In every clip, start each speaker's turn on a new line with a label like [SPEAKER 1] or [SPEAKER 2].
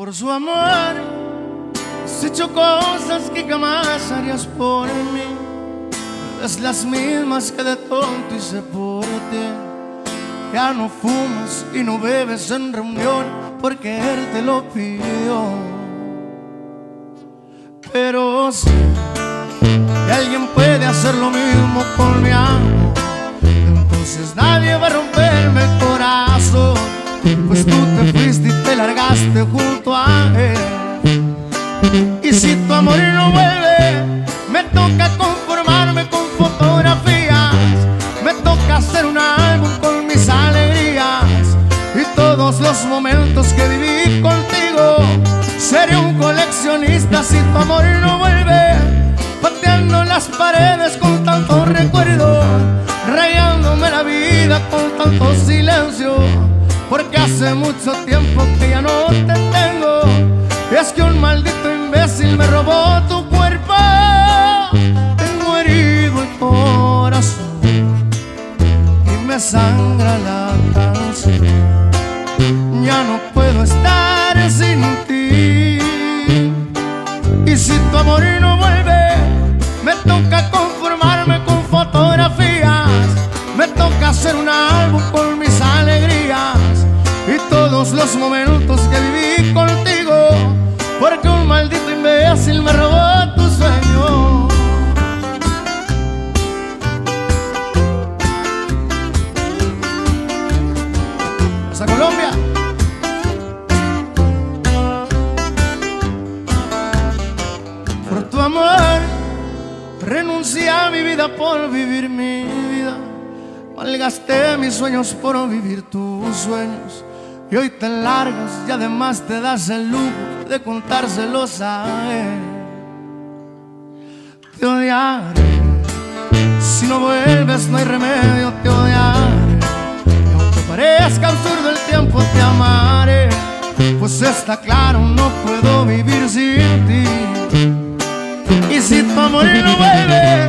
[SPEAKER 1] Por su amor has hecho cosas que jamás harías por mí. Es las mismas que de tonto hice por ti. Ya no fumas y no bebes en reunión porque él te lo pidió. Pero sé que alguien puede hacer lo mismo con mi amor. Entonces nadie va a romperme el corazón, pues tú te fuiste y te largaste junto a él. Y si tu amor no vuelve, me toca conformarme con fotografías. Me toca hacer un álbum con mis alegrías y todos los momentos que viví contigo. Seré un coleccionista si tu amor no vuelve, pateando las paredes con tanto recuerdo, rayándome la vida con tanto silencio. Porque hace mucho tiempo que ya no te tengo. Es que un maldito imbécil me robó tu cuerpo. Tengo herido el corazón y me sangra la canción. Ya no puedo estar sin ti. Y si tu amor no vuelve, me toca conformarme con fotografías. Me toca hacer un álbum con mis alegrías y todos los momentos que viví contigo. Porque un maldito imbécil me robó tu sueño. Hasta Colombia. Por tu amor renuncié a mi vida por vivir mi vida. Malgasté mis sueños por vivir tus sueños. Y hoy te largas y además te das el lujo de contárselos a él. Te odiaré, si no vuelves no hay remedio, te odiaré. Y aunque parezca absurdo el tiempo te amaré, pues está claro, no puedo vivir sin ti. Y si tu amor no vuelve,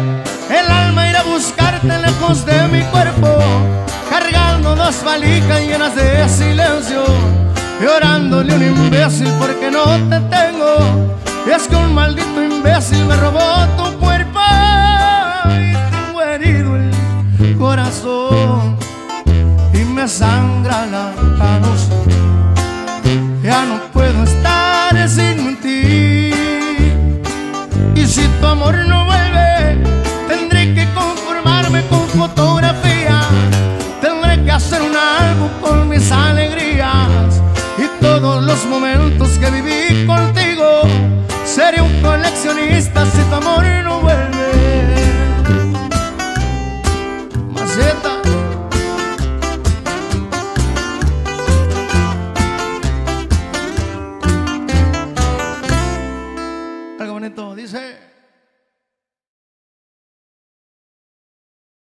[SPEAKER 1] el alma irá a buscarte lejos de mi cuerpo, cargando dos valijas llenas de silencio, llorándole a un imbécil porque no te tengo. Y es que un maldito imbécil me robó tu cuerpo y tengo herido el corazón y me sangra la canción. Ya no puedo estar sin ti. Y si tu amor no vuelve, tendré que conformarme con fotografías. Tendré que hacer un álbum con mis alegrías y todos los momentos que viví contigo. Seré un coleccionista si tu amor no vuelve. Maceta. Algo bonito, dice.